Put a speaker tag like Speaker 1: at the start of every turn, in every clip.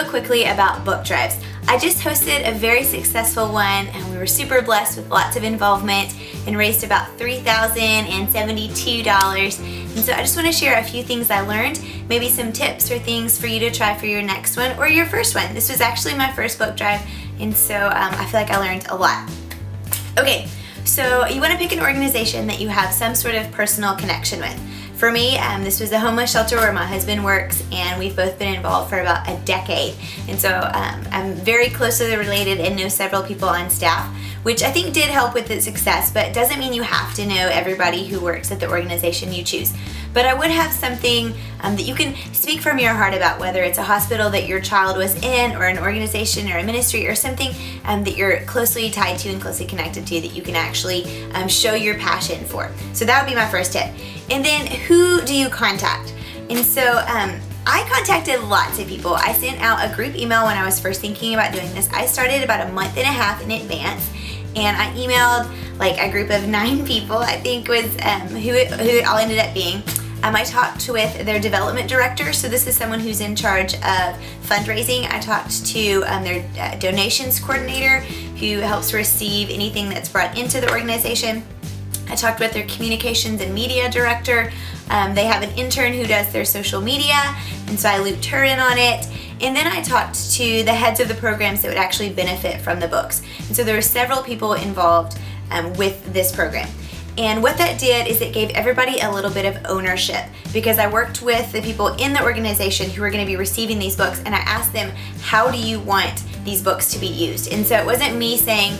Speaker 1: real quickly about book drives. I just hosted a very successful one and we were super blessed with lots of involvement and raised about $3,072. And so I just want to share a few things I learned, maybe some tips or things for you to try for your next one or your first one. This was actually my first book drive, and so I feel like I learned a lot. Okay, so you want to pick an organization that you have some sort of personal connection with. For me, this was a homeless shelter where my husband works, and we've both been involved for about a decade. And so I'm very closely related and know several people on staff, which I think did help with its success, but it doesn't mean you have to know everybody who works at the organization you choose. But I would have something that you can speak from your heart about, whether it's a hospital that your child was in, or an organization or a ministry or something that you're closely tied to and closely connected to that you can actually show your passion for. So that would be my first tip. And then who do you contact? And so I contacted lots of people. I sent out a group email when I was first thinking about doing this. I started about a month and a half in advance, and I emailed like a group of 9 people, I think was who it all ended up being. I talked with their development director, so this is someone who's in charge of fundraising. I talked to their donations coordinator, who helps receive anything that's brought into the organization. I talked with their communications and media director. They have an intern who does their social media, and so I looped her in on it. And then I talked to the heads of the programs that would actually benefit from the books. And so there were several people involved with this program. And what that did is it gave everybody a little bit of ownership, because I worked with the people in the organization who were going to be receiving these books, and I asked them, how do you want these books to be used? And so it wasn't me saying,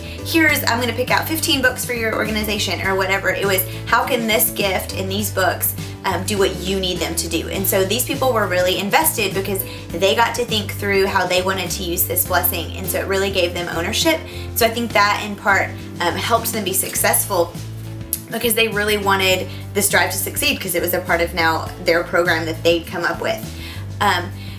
Speaker 1: I'm going to pick out 15 books for your organization or whatever. It was, how can this gift and these books do what you need them to do? And so these people were really invested because they got to think through how they wanted to use this blessing. And so it really gave them ownership. So I think that in part helped them be successful, because they really wanted this drive to succeed, because it was a part of now their program that they'd come up with.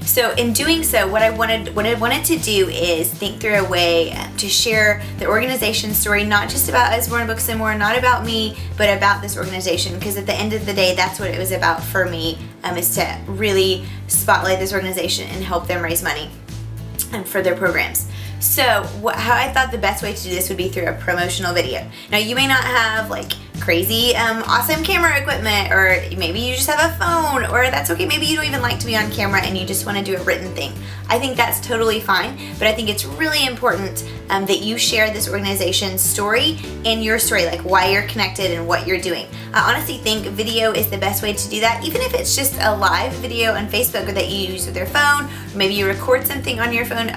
Speaker 1: So in doing so, what I wanted to do is think through a way to share the organization story, not just about Usborne Books and More, not about me, but about this organization, because at the end of the day, that's what it was about for me, is to really spotlight this organization and help them raise money for their programs. So how I thought the best way to do this would be through a promotional video. Now, you may not have like crazy awesome camera equipment, or maybe you just have a phone, or that's okay, maybe you don't even like to be on camera and you just want to do a written thing. I think that's totally fine, but I think it's really important that you share this organization's story and your story, like why you're connected and what you're doing. I honestly think video is the best way to do that, even if it's just a live video on Facebook or that you use with your phone, or maybe you record something on your phone.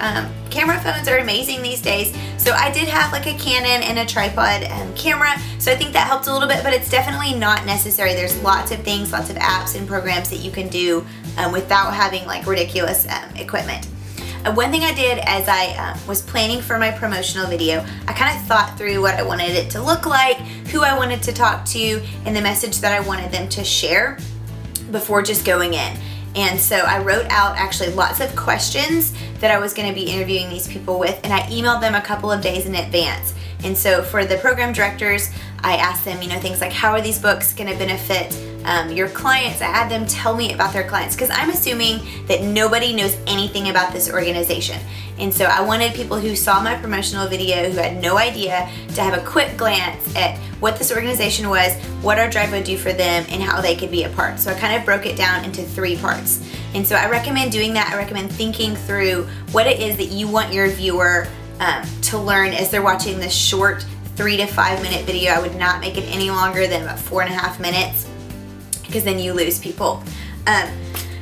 Speaker 1: Camera phones are amazing these days. So I did have like a Canon and a tripod camera, so I think that helped a little bit, but it's definitely not necessary. There's lots of things, lots of apps and programs that you can do without having like ridiculous equipment. One thing I did as I was planning for my promotional video, I kind of thought through what I wanted it to look like, who I wanted to talk to, and the message that I wanted them to share before just going in. And so I wrote out actually lots of questions that I was going to be interviewing these people with, and I emailed them a couple of days in advance. And so for the program directors, I asked them, things like, how are these books going to benefit your clients? I had them tell me about their clients, because I'm assuming that nobody knows anything about this organization. And so I wanted people who saw my promotional video, who had no idea, to have a quick glance at what this organization was, what our drive would do for them, and how they could be a part. So I kind of broke it down into 3 parts. And so I recommend doing that. I recommend thinking through what it is that you want your viewer to learn as they're watching this short 3 to 5 minute video. I would not make it any longer than about 4.5 minutes, because then you lose people.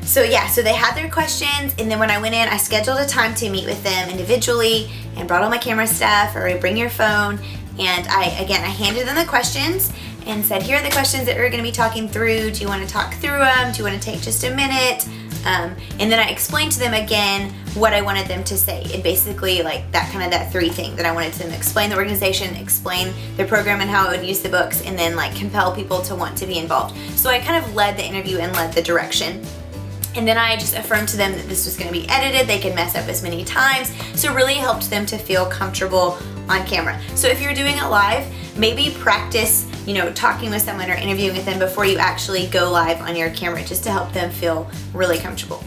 Speaker 1: So they had their questions, and then when I went in, I scheduled a time to meet with them individually and brought all my camera stuff, or bring your phone, and I handed them the questions and said, here are the questions that we're going to be talking through. Do you want to talk through them? Do you want to take just a minute? And then I explained to them again what I wanted them to say, and basically like that 3 thing that I wanted them to explain the organization, explain the program and how it would use the books, and then like compel people to want to be involved. So I kind of led the interview and led the direction. And then I just affirmed to them that this was going to be edited. They could mess up as many times. So it really helped them to feel comfortable on camera. So if you're doing it live, maybe practice, talking with someone or interviewing with them before you actually go live on your camera, just to help them feel really comfortable.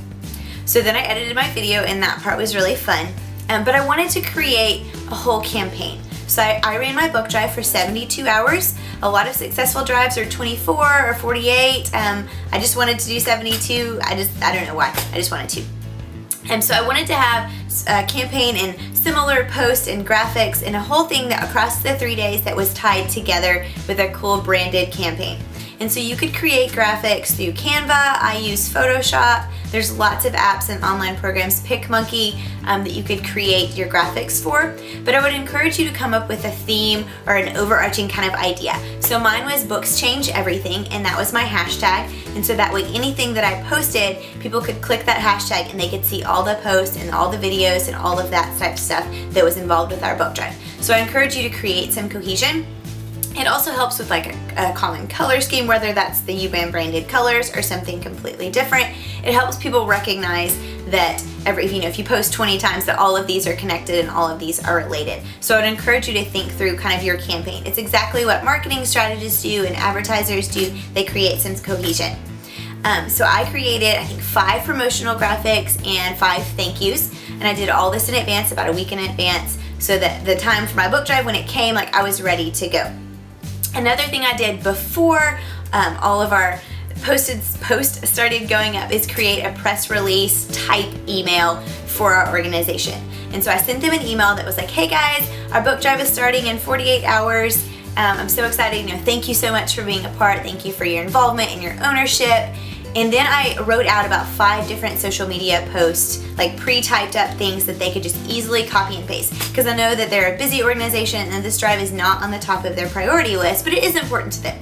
Speaker 1: So then I edited my video, and that part was really fun. But I wanted to create a whole campaign. So I ran my book drive for 72 hours. A lot of successful drives are 24 or 48. I just wanted to do 72. I don't know why. I just wanted to. And so I wanted to have a campaign and similar posts and graphics and a whole thing that across the 3 days that was tied together with a cool branded campaign. And so you could create graphics through Canva. I use Photoshop. There's lots of apps and online programs, PicMonkey, that you could create your graphics for. But I would encourage you to come up with a theme or an overarching kind of idea. So mine was books change everything, and that was my hashtag. And so that way anything that I posted, people could click that hashtag and they could see all the posts and all the videos and all of that type of stuff that was involved with our book drive. So I encourage you to create some cohesion. It also helps with like a common color scheme, whether that's the UBAM branded colors or something completely different. It helps people recognize that if you post 20 times, that all of these are connected and all of these are related. So I'd encourage you to think through kind of your campaign. It's exactly what marketing strategists do and advertisers do. They create some cohesion. So I created, I think, 5 promotional graphics and 5 thank yous. And I did all this in advance, about a week in advance, so that the time for my book drive, when it came, like I was ready to go. Another thing I did before all of our posts started going up is create a press release type email for our organization. And so I sent them an email that was like, hey guys, our book drive is starting in 48 hours. I'm so excited, thank you so much for being a part. Thank you for your involvement and your ownership. And then I wrote out about 5 different social media posts, like pre-typed up things that they could just easily copy and paste. Because I know that they're a busy organization and this drive is not on the top of their priority list, but it is important to them.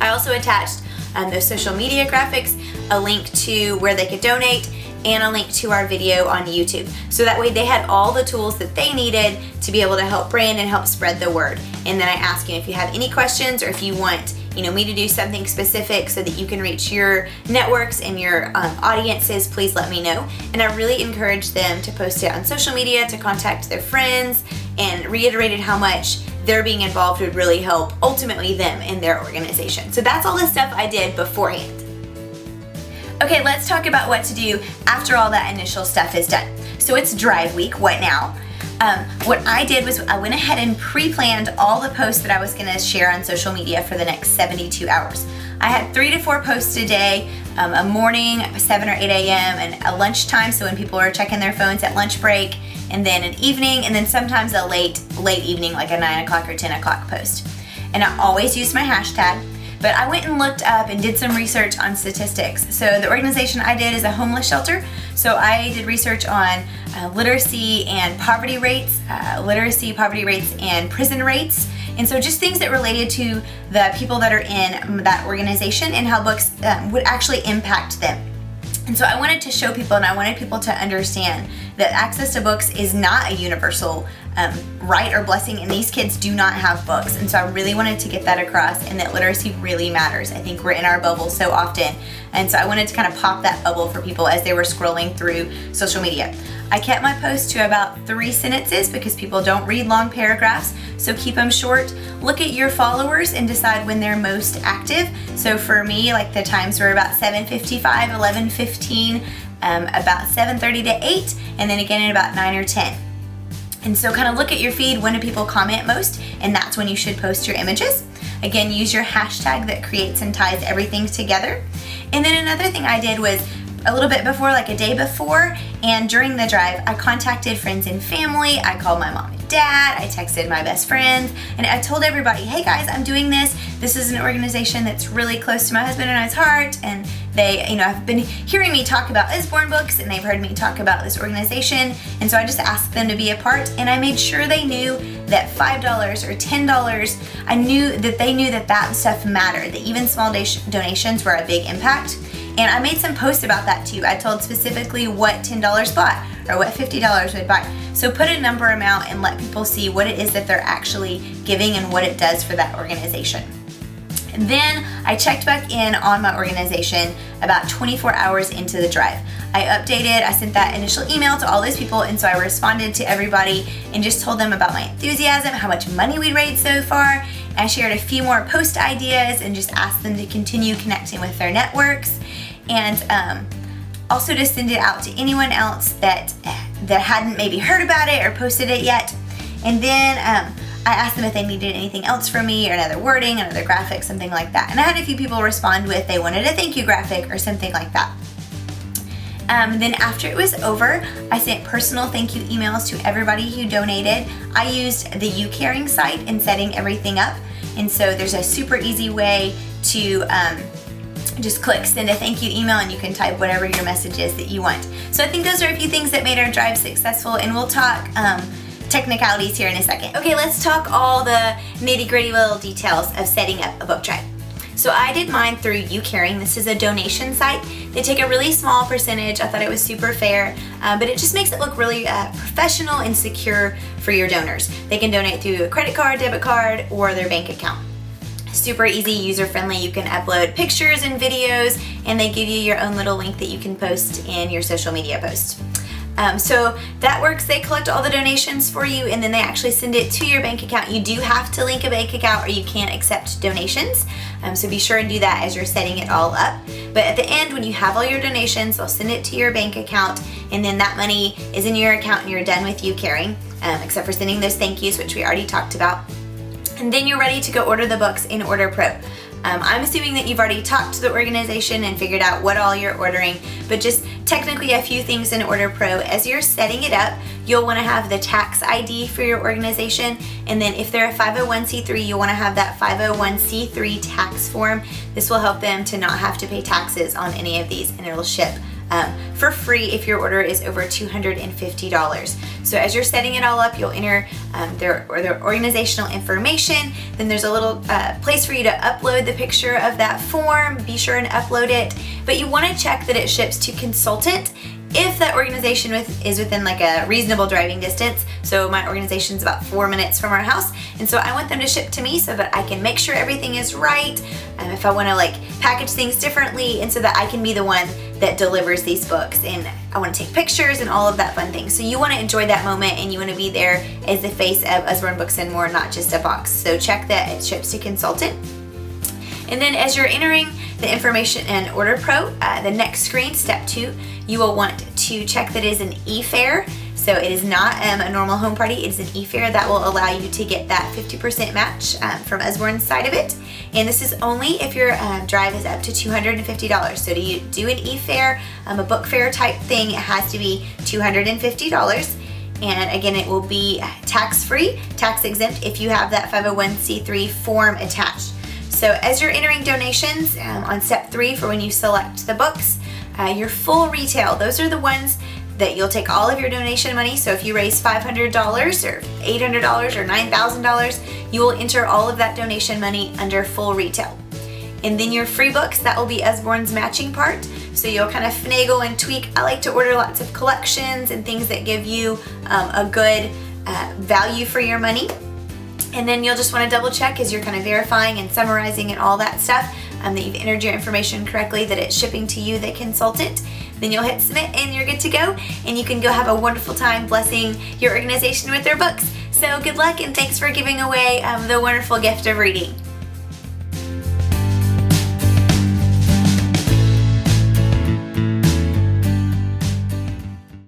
Speaker 1: I also attached those social media graphics, a link to where they could donate, and a link to our video on YouTube. So that way they had all the tools that they needed to be able to help brand and help spread the word. And then I ask you if you have any questions or if you want me to do something specific so that you can reach your networks and your audiences, please let me know. And I really encourage them to post it on social media, to contact their friends, and reiterated how much their being involved would really help ultimately them and their organization. So that's all the stuff I did beforehand. Okay, let's talk about what to do after all that initial stuff is done. So it's drive week, what now? What I did was I went ahead and pre-planned all the posts that I was going to share on social media for the next 72 hours. I had 3 to 4 posts a day, a morning, 7 or 8 a.m., and a lunchtime, so when people are checking their phones at lunch break, and then an evening, and then sometimes a late evening, like a 9 o'clock or 10 o'clock post. And I always use my hashtag. But I went and looked up and did some research on statistics. So the organization I did is a homeless shelter. So I did research on literacy and poverty rates, and prison rates. And so just things that related to the people that are in that organization and how books would actually impact them. And so I wanted to show people, and I wanted people to understand that access to books is not a universal right or blessing, and these kids do not have books. And so I really wanted to get that across, and that literacy really matters. I think we're in our bubble so often, and so I wanted to kind of pop that bubble for people as they were scrolling through social media. I kept my post to about 3 sentences because people don't read long paragraphs, so keep them short. Look at your followers and decide when they're most active. So for me, like the times were about 7:55, 11:15, about 7:30 to 8, and then again at about 9 or 10. And so kind of look at your feed, when do people comment most, and that's when you should post your images. Again, use your hashtag that creates and ties everything together. And then another thing I did was a little bit before, like a day before, and during the drive, I contacted friends and family. I called my mom and dad. I texted my best friends, and I told everybody, hey guys, I'm doing this. This is an organization that's really close to my husband and I's heart, and they, have been hearing me talk about Usborne Books, and they've heard me talk about this organization, and so I just asked them to be a part, and I made sure they knew that $5 or $10, I knew that they knew that stuff mattered, that even small donations were a big impact. And I made some posts about that too. I told specifically what $10 bought or what $50 would buy. So put a number amount and let people see what it is that they're actually giving and what it does for that organization. And then I checked back in on my organization about 24 hours into the drive. I sent that initial email to all those people, and so I responded to everybody and just told them about my enthusiasm, how much money we'd raised so far. I shared a few more post ideas and just asked them to continue connecting with their networks. And Also to send it out to anyone else that hadn't maybe heard about it or posted it yet. And then I asked them if they needed anything else from me, or another wording, another graphic, something like that. And I had a few people respond with they wanted a thank you graphic or something like that. Then after it was over, I sent personal thank you emails to everybody who donated. I used the UCaring site in setting everything up. And so there's a super easy way to just click send a thank you email, and you can type whatever your message is that you want. So I think those are a few things that made our drive successful, and we'll talk technicalities here in a second. Okay, let's talk all the nitty-gritty little details of setting up a book drive. So I did mine through UCaring. This is a donation site. They take a really small percentage. I thought it was super fair, but it just makes it look really professional and secure for your donors. They can donate through a credit card, debit card, or their bank account. Super easy, user-friendly. You can upload pictures and videos, and they give you your own little link that you can post in your social media post. So that works. They collect all the donations for you, and then they actually send it to your bank account. You do have to link a bank account or you can't accept donations. So be sure and do that as you're setting it all up. But at the end, when you have all your donations, they'll send it to your bank account, and then that money is in your account and you're done with UCaring, except for sending those thank yous, which we already talked about. And then you're ready to go order the books in Order Pro. I'm assuming that you've already talked to the organization and figured out what all you're ordering, but just technically a few things in Order Pro. As you're setting it up, you'll want to have the tax ID for your organization, and then if they're a 501c3, you'll want to have that 501c3 tax form. This will help them to not have to pay taxes on any of these, and it'll ship for free if your order is over $250. So as you're setting it all up, you'll enter their organizational information. Then there's a little place for you to upload the picture of that form. Be sure and upload it. But you want to check that it ships to consultant if that organization is within like a reasonable driving distance. So my organization's about 4 minutes from our house, and so I want them to ship to me so that I can make sure everything is right. If I want to like package things differently, and so that I can be the one that delivers these books, and I want to take pictures and all of that fun thing. So you want to enjoy that moment, and you want to be there as the face of Usborne Books and More, not just a box. So check that it ships to consultant. And then as you're entering the information in Order Pro, the next screen, step 2, you will want to check that it is an e-fare. So it is not a normal home party, it is an e-fare that will allow you to get that 50% match from Usborne's side of it. And this is only if your drive is up to $250. So to do an e-fare, a book fair type thing, it has to be $250. And again, it will be tax-free, tax-exempt if you have that 501c3 form attached. So as you're entering donations on step 3 for when you select the books, your full retail, those are the ones that you'll take all of your donation money. So if you raise $500 or $800 or $9,000, you will enter all of that donation money under full retail. And then your free books, that will be Usborne's matching part. So you'll kind of finagle and tweak. I like to order lots of collections and things that give you a good value for your money. And then you'll just want to double check as you're kind of verifying and summarizing and all that stuff that you've entered your information correctly, that it's shipping to you, the consultant. Then you'll hit submit and you're good to go, and you can go have a wonderful time blessing your organization with their books. So good luck, and thanks for giving away the wonderful gift of reading.